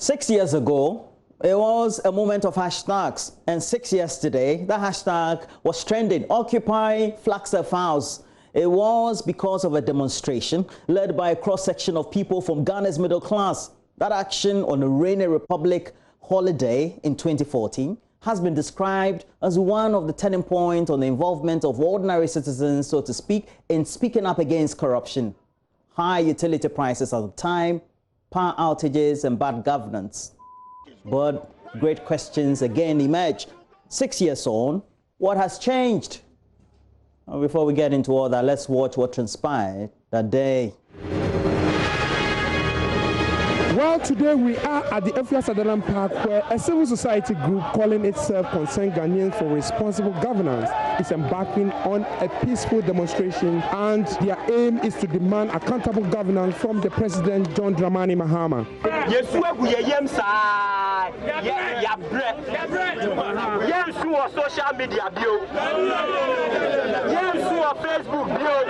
6 years ago, it was a moment of hashtags, and 6 years today, that hashtag was trending. Occupy Flagstaff House. It was because of a demonstration led by a cross-section of people from Ghana's middle class. That action on a rainy Republic holiday in 2014 has been described as one of the turning points on the involvement of ordinary citizens, so to speak, in speaking up against corruption, high utility prices at the time, power outages and bad governance. But great questions again emerge. 6 years on, what has changed? Well, before we get into all that, let's watch what transpired that day. Well, today we are at the Efia Sutherland Park, where a civil society group calling itself Concerned Ghanaians for Responsible Governance is embarking on a peaceful demonstration, and their aim is to demand accountable governance from the President John Dramani Mahama. Social media bio, Facebook bio,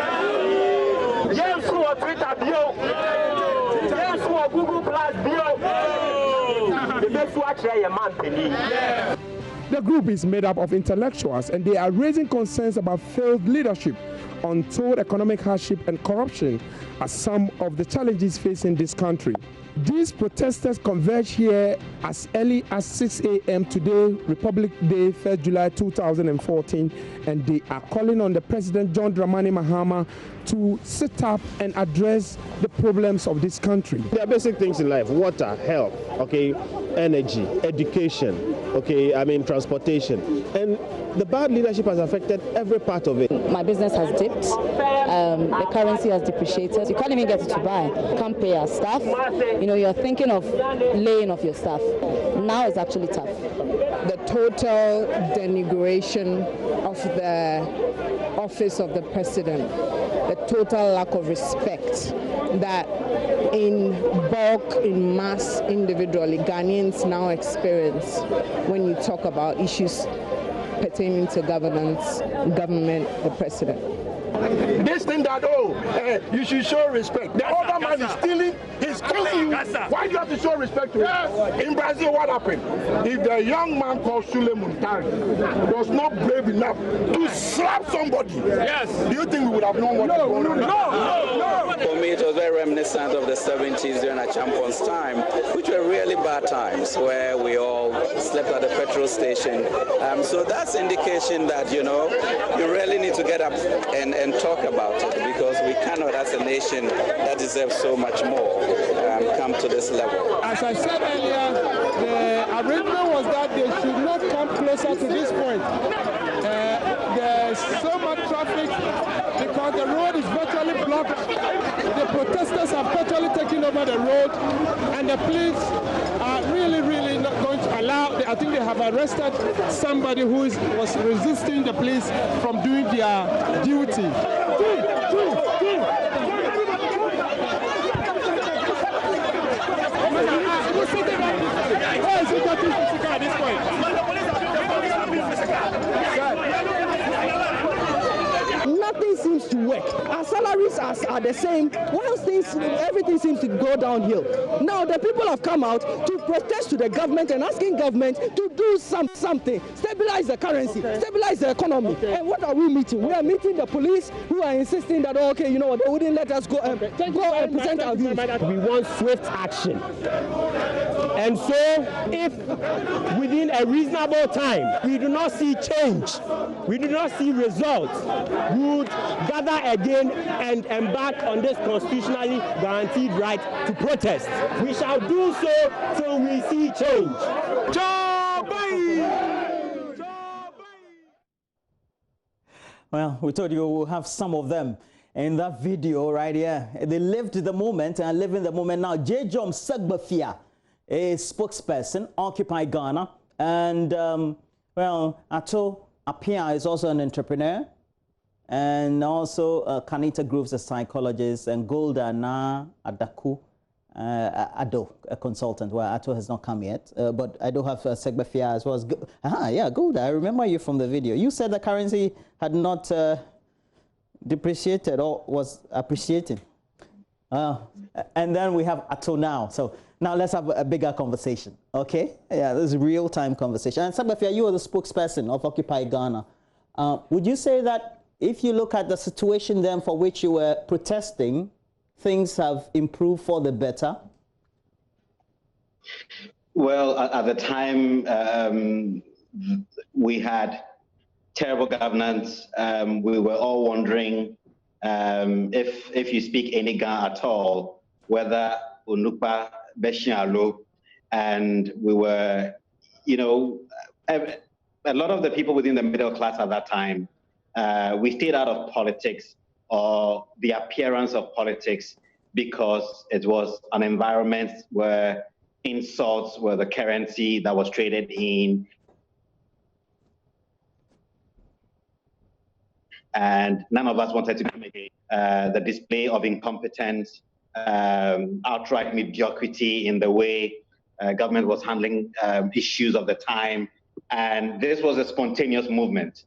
Twitter bio, Google Plus bio. The group is made up of intellectuals, and they are raising concerns about failed leadership, untold economic hardship and corruption as some of the challenges facing this country. These protesters converged here as early as 6 a.m. today, Republic Day, 3rd July 2014, and they are calling on the President John Dramani Mahama to sit up and address the problems of this country. There are basic things in life: water, health, okay, energy, education, okay, transportation. And the bad leadership has affected every part of it. My business has dipped. The currency has depreciated. You can't even get it to buy. You can't pay our staff. You're thinking of laying off your staff. Now it's actually tough. The total denigration of the office of the president, the total lack of respect that in bulk, in mass, individually, Ghanaians now experience when you talk about issues pertaining to governance, government, the president. This thing that, you should show respect. The other man is stealing, he's killing you. Why do you have to show respect to him? In Brazil, what happened? If the young man called Sule Muntari was not brave enough to slap somebody, do you think we would have known what was going on? No. For me, it was very reminiscent of the 70s during a champion's time, which were really bad times, where we all slept at the petrol station. So that's indication that, you really need to get up and talk about it, because we cannot, as a nation that deserves so much more, come to this level. As I said earlier, the arrangement was that they should not come closer to this point. There's so much traffic because the road is virtually blocked. The protesters have virtually taken over the road, and the police are really not going to allow. I think they have arrested somebody who was resisting the police from doing their duty. Where is it getting physical at this point? Nothing seems to work. Our salaries are the same, whilst everything seems to go downhill. Now the people have come out to protest to the government and asking government to do something, stabilize the currency, stabilize the economy. And what are we meeting? We are meeting the police, who are insisting that, they wouldn't let us go and present our views. We want swift action. And so, if within a reasonable time we do not see change, we do not see results, we would gather again and embark on this constitutionally guaranteed right to protest. We shall do so till we see change. Well, we told you we'll have some of them in that video right here. They lived the moment and live in the moment now. Jejom Segbafia, a spokesperson, Occupy Ghana, and Ato Apia is also an entrepreneur, and also Kanita Grooves, a psychologist, and Golda Na Adaku Ado, a consultant. Well, Ato has not come yet, but I do have Segbafia as well as. Golda, I remember you from the video. You said the currency had not depreciated or was appreciating. And then we have Ato now. So now let's have a bigger conversation, okay? Yeah, this is real-time conversation. And Sabafia, you are the spokesperson of Occupy Ghana. Would you say that if you look at the situation then for which you were protesting, things have improved for the better? Well, at the time, we had terrible governance. We were all wondering if you speak any Ga at all, whether Onukpa, Beshialo, and we were, you know, a lot of the people within the middle class at that time, we stayed out of politics or the appearance of politics because it was an environment where insults were the currency that was traded in. And none of us wanted to be the display of incompetence, outright mediocrity in the way government was handling issues of the time. And this was a spontaneous movement.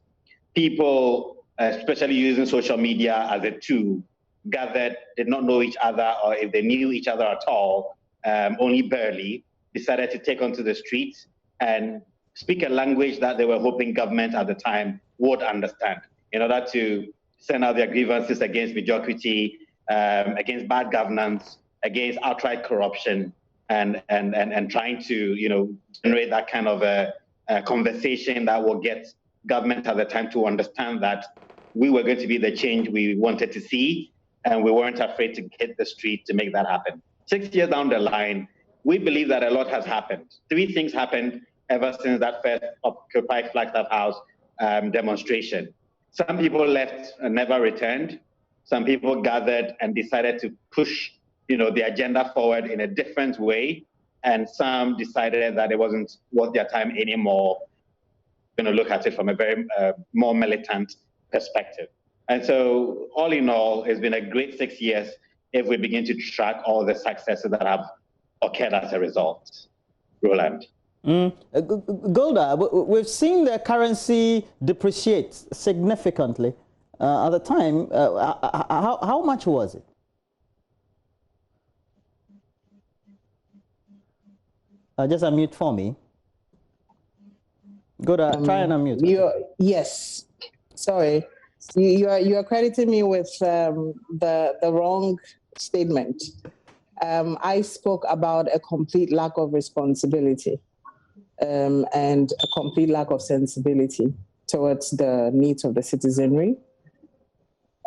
People, especially using social media as a tool, gathered, did not know each other, or if they knew each other at all, only barely, decided to take onto the streets and speak a language that they were hoping government at the time would understand, in order to send out their grievances against mediocrity, against bad governance, against outright corruption, and trying to, you know, generate that kind of a conversation that will get government at the time to understand that we were going to be the change we wanted to see, and we weren't afraid to hit the street to make that happen. 6 years down the line, we believe that a lot has happened. 3 things happened ever since that first Occupy Flagstaff House demonstration. Some people left and never returned. Some people gathered and decided to push, you know, the agenda forward in a different way. And some decided that it wasn't worth their time anymore. Going to look at it from a very more militant perspective. And so all in all, it's been a great 6 years if we begin to track all the successes that have occurred as a result. Roland. Golda, we've seen the currency depreciate significantly. At the time, how much was it? Just unmute for me. Golda, try and unmute. Yes, sorry. You are crediting me with the wrong statement. I spoke about a complete lack of responsibility and a complete lack of sensibility towards the needs of the citizenry.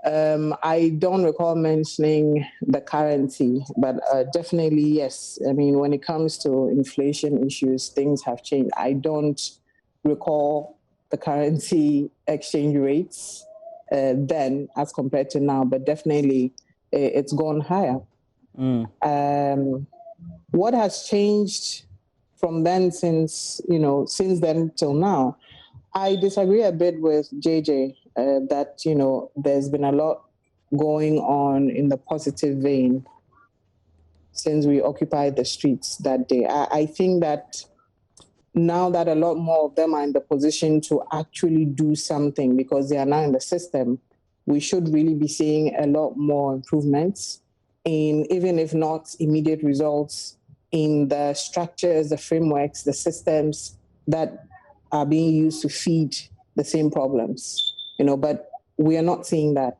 I don't recall mentioning the currency, but definitely yes. I mean, when it comes to inflation issues, things have changed. I don't recall the currency exchange rates then as compared to now, but definitely it's gone higher. What has changed from then since then till now? I disagree a bit with JJ that, there's been a lot going on in the positive vein since we occupied the streets that day. I think that now that a lot more of them are in the position to actually do something because they are now in the system, we should really be seeing a lot more improvements in, even if not immediate results, in the structures, the frameworks, the systems that are being used to feed the same problems. But we are not seeing that.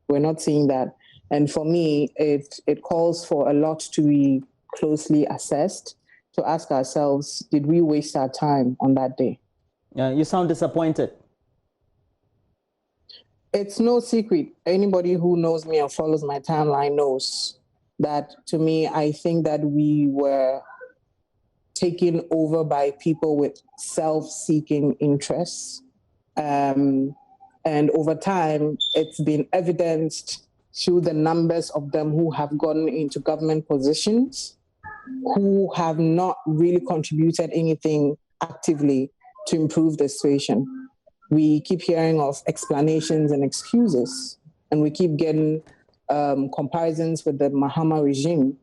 We're not seeing that. And for me, it calls for a lot to be closely assessed, to ask ourselves, did we waste our time on that day? Yeah, you sound disappointed. It's no secret. Anybody who knows me or follows my timeline knows that, to me, I think that we were taken over by people with self-seeking interests. And over time, it's been evidenced through the numbers of them who have gotten into government positions, who have not really contributed anything actively to improve the situation. We keep hearing of explanations and excuses, and we keep getting comparisons with the Mahama regime,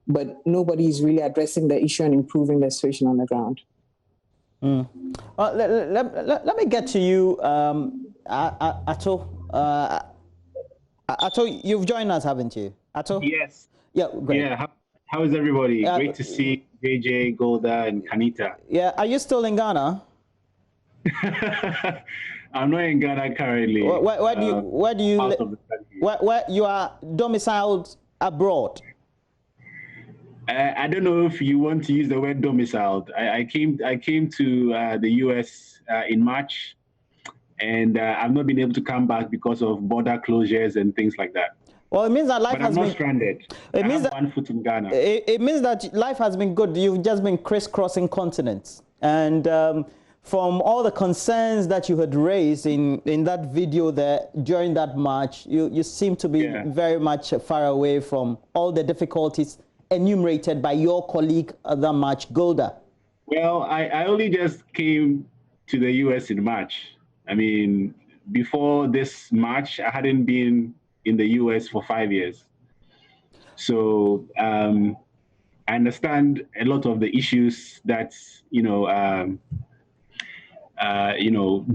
but nobody is really addressing the issue and improving the situation on the ground. Let me get to you, Ato. Ato, you've joined us, haven't you? Ato? Yes. Yeah, great. Yeah, how is everybody? Great to see JJ, Golda, and Kanita. Yeah, are you still in Ghana? I'm not in Ghana currently. Where do you out of the country. Where you are domiciled abroad? I don't know if you want to use the word domiciled. I came to the US in March, and I've not been able to come back because of border closures and things like that. Well, it means that life has been stranded. It means that 1 foot in Ghana. It means that life has been good. You've just been crisscrossing continents, and from all the concerns that you had raised in that video there during that march, you seem to be very much far away from all the difficulties enumerated by your colleague at that march, Golda. Well, I only just came to the US in March. I mean, before this March, I hadn't been in the US for 5 years. So I understand a lot of the issues that,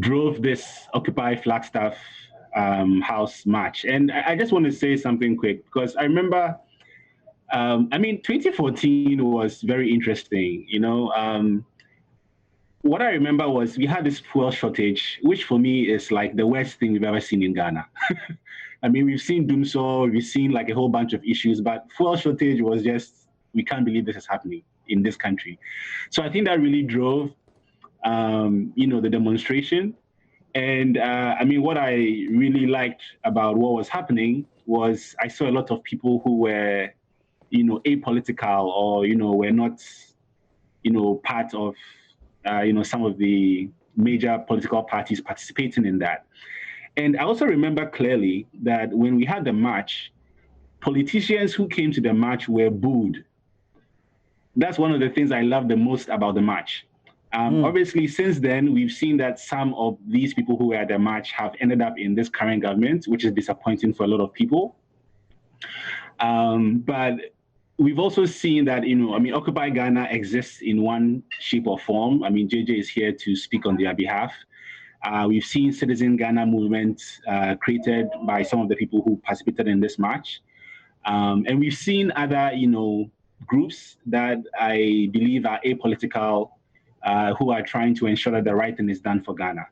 drove this Occupy Flagstaff House march. And I just want to say something quick, because I remember, 2014 was very interesting, what I remember was we had this fuel shortage, which for me is like the worst thing we've ever seen in Ghana. I mean, we've seen Doomsor, we've seen like a whole bunch of issues, but fuel shortage was just, we can't believe this is happening in this country. So I think that really drove, the demonstration. And what I really liked about what was happening was I saw a lot of people who were, apolitical or, were not, part of, some of the major political parties participating in that. And I also remember clearly that when we had the march, politicians who came to the march were booed. That's one of the things I love the most about the march. Obviously, since then, we've seen that some of these people who were at the march have ended up in this current government, which is disappointing for a lot of people. But we've also seen that, Occupy Ghana exists in one shape or form. I mean, JJ is here to speak on their behalf. We've seen Citizen Ghana movement created by some of the people who participated in this march. And we've seen other, groups that I believe are apolitical, who are trying to ensure that the right thing is done for Ghana.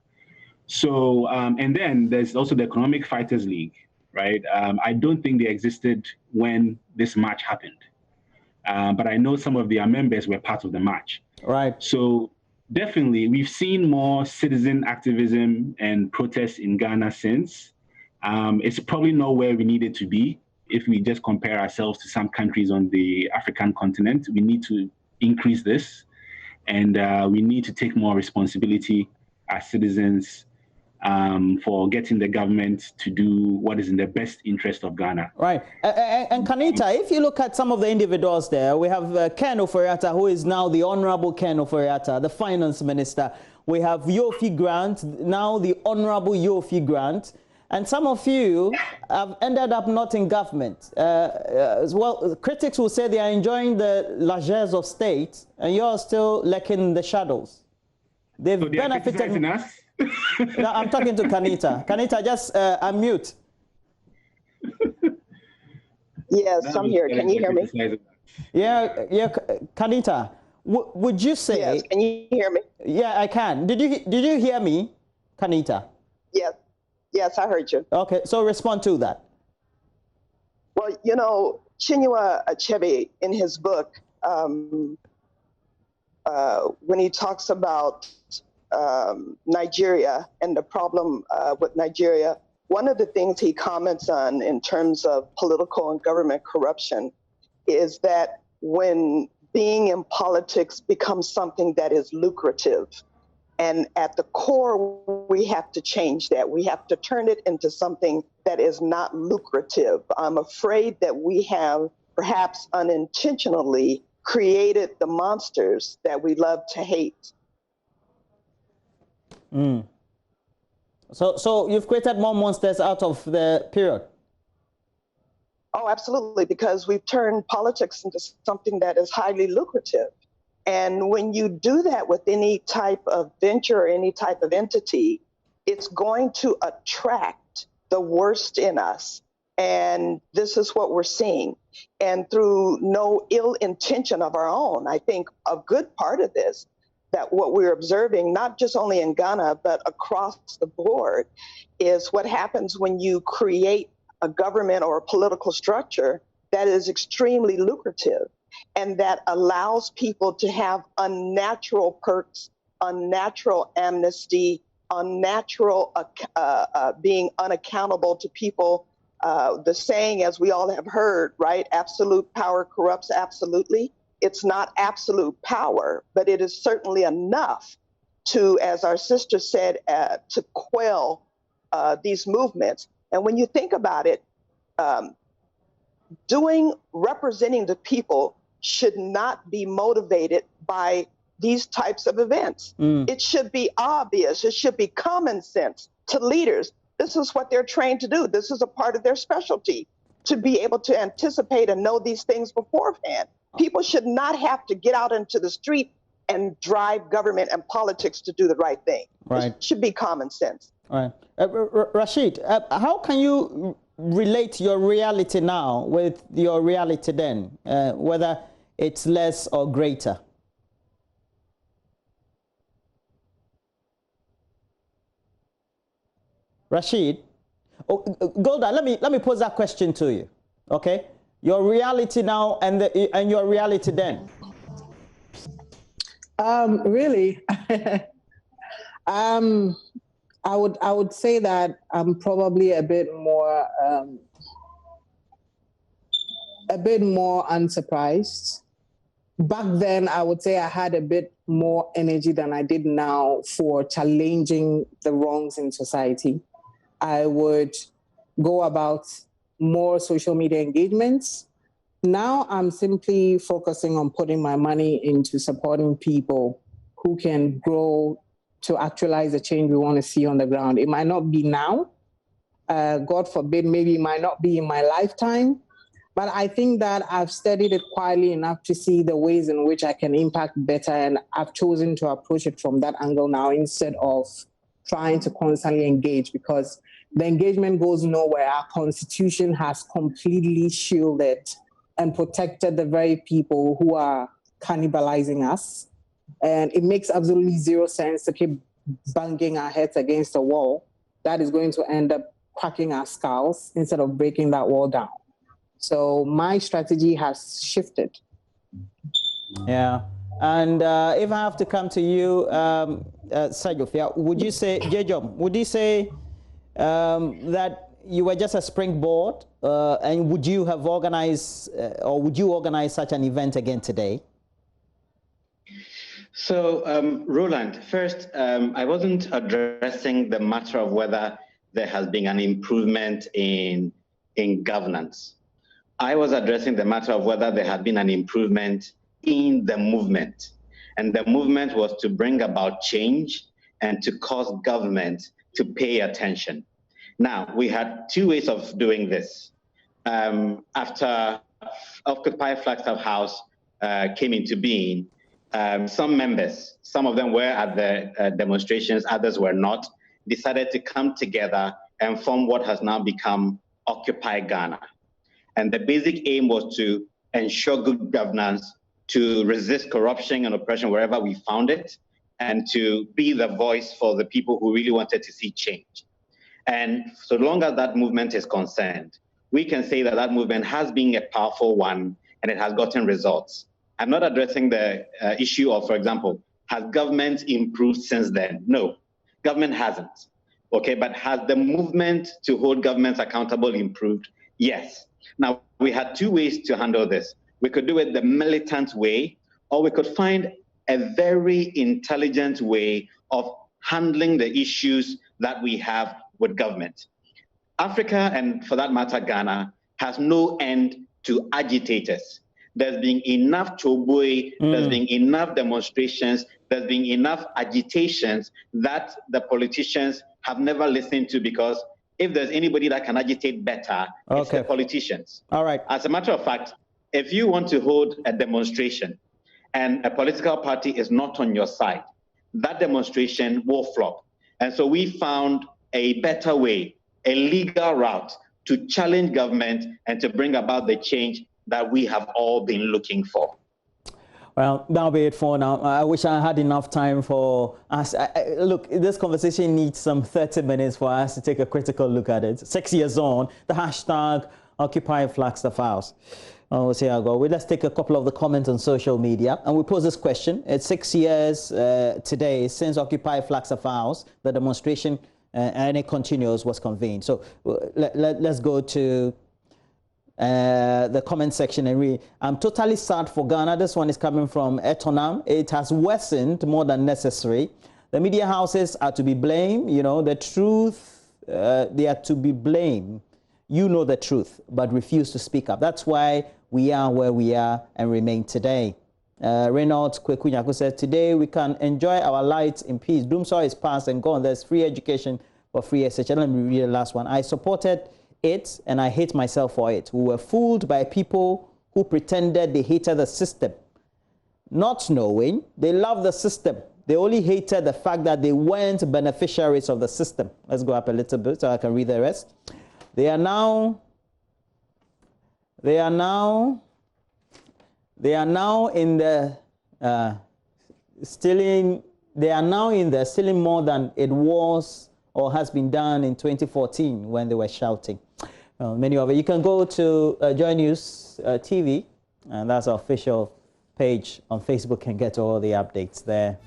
So, and then there's also the Economic Fighters League, right? I don't think they existed when this march happened. But I know some of their members were part of the march. Right. So definitely, we've seen more citizen activism and protests in Ghana since. It's probably not where we need it to be. If we just compare ourselves to some countries on the African continent, we need to increase this. And we need to take more responsibility as citizens for getting the government to do what is in the best interest of Ghana. Right. And Kanita, if you look at some of the individuals there, we have Ken Ofori-Atta, who is now the Honorable Ken Ofori-Atta, the Finance Minister. We have Yofi Grant, now the Honorable Yofi Grant. And some of you have ended up not in government. Well, critics will say they are enjoying the largesse of state, and you're still lurking in the shadows. They've so benefited. Us? No, I'm talking to Kanita. Kanita, just unmute. Yes, I'm here. Can you hear me? Yeah, Kanita. Would you say? Yes. Can you hear me? Yeah, I can. Did you hear me, Kanita? Yes. Yes, I heard you. Okay, so respond to that. Well, Chinua Achebe in his book, when he talks about Nigeria and the problem with Nigeria, one of the things he comments on in terms of political and government corruption is that when being in politics becomes something that is lucrative, and at the core, we have to change that. We have to turn it into something that is not lucrative. I'm afraid that we have perhaps unintentionally created the monsters that we love to hate. So you've created more monsters out of the period? Oh, absolutely, because we've turned politics into something that is highly lucrative. And when you do that with any type of venture or any type of entity, it's going to attract the worst in us. And this is what we're seeing. And through no ill intention of our own, I think a good part of this, that what we're observing, not just only in Ghana, but across the board, is what happens when you create a government or a political structure that is extremely lucrative and that allows people to have unnatural perks, unnatural amnesty, unnatural being unaccountable to people. The saying, as we all have heard, right? Absolute power corrupts absolutely. It's not absolute power, but it is certainly enough to, as our sister said, to quell these movements. And when you think about it, representing the people should not be motivated by these types of events. It should be obvious. It should be common sense to leaders. This is what they're trained to do. This is a part of their specialty, to be able to anticipate and know these things beforehand. People should not have to get out into the street and drive government and politics to do the right thing. Right. It should be common sense. Right. Rashid, how can you relate your reality now with your reality then, whether it's less or greater? Rashid, Golda, let me pose that question to you, okay? Your reality now and your reality then. Really, I would say that I'm probably a bit more unsurprised. Back then, I would say I had a bit more energy than I did now for challenging the wrongs in society. I would go about more social media engagements. Now I'm simply focusing on putting my money into supporting people who can grow to actualize the change we want to see on the ground. It might not be now, God forbid, maybe it might not be in my lifetime, but I think that I've studied it quietly enough to see the ways in which I can impact better, and I've chosen to approach it from that angle now instead of trying to constantly engage, because the engagement goes nowhere. Our constitution has completely shielded and protected the very people who are cannibalizing us. And it makes absolutely zero sense to keep banging our heads against the wall. That is going to end up cracking our skulls instead of breaking that wall down. So my strategy has shifted. Yeah. And if I have to come to you, Sajofia, would you say, Jejom, would you say that you were just a springboard, and would you have organized, or would you organize such an event again today? So, Roland, first, I wasn't addressing the matter of whether there has been an improvement in governance. I was addressing the matter of whether there had been an improvement in the movement. And the movement was to bring about change and to cause government to pay attention. Now, we had two ways of doing this. After Occupy Flagstaff House came into being, some members, some of them were at the demonstrations, others were not, decided to come together and form what has now become Occupy Ghana. And the basic aim was to ensure good governance, to resist corruption and oppression wherever we found it, and to be the voice for the people who really wanted to see change. And so long as that movement is concerned, we can say that that movement has been a powerful one and it has gotten results. I'm not addressing the issue of, for example, has government improved since then? No, government hasn't. Okay, but has the movement to hold governments accountable improved? Yes. Now, we had two ways to handle this. We could do it the militant way, or we could find a very intelligent way of handling the issues that we have with government. Africa, and for that matter, Ghana, has no end to agitators. There's been enough choboi, there's been enough demonstrations, there's been enough agitations that the politicians have never listened to, because if there's anybody that can agitate better, it's the politicians. All right. As a matter of fact, if you want to hold a demonstration and a political party is not on your side, that demonstration will flop. And so we found a better way, a legal route to challenge government and to bring about the change that we have all been looking for. Well, that'll be it for now. I wish I had enough time for us. Look, this conversation needs some 30 minutes for us to take a critical look at it. 6 years on, the hashtag Occupy Flagstaff House. We'll see how it goes. Let's take a couple of the comments on social media. And we pose this question. It's 6 years today since Occupy Flagstaff House, the demonstration, and it continues, was convened. So let's go to the comment section and read. I'm totally sad for Ghana. This one is coming from Etonam. It has worsened more than necessary. The media houses are to be blamed. You know, the truth, they are to be blamed. You know the truth, but refuse to speak up. That's why we are where we are and remain today. Reynolds Kwekunyaku said, today we can enjoy our lives in peace. Doomsday is past and gone. There's free education for free SH. Let me read the last one. I supported it and I hate myself for it. We were fooled by people who pretended they hated the system. Not knowing they love the system. They only hated the fact that they weren't beneficiaries of the system. Let's go up a little bit so I can read the rest. They are now in the stealing more than it was or has been done in 2014 when they were shouting. Many of it. You can go to Joynews TV, and that's our official page on Facebook, and get all the updates there.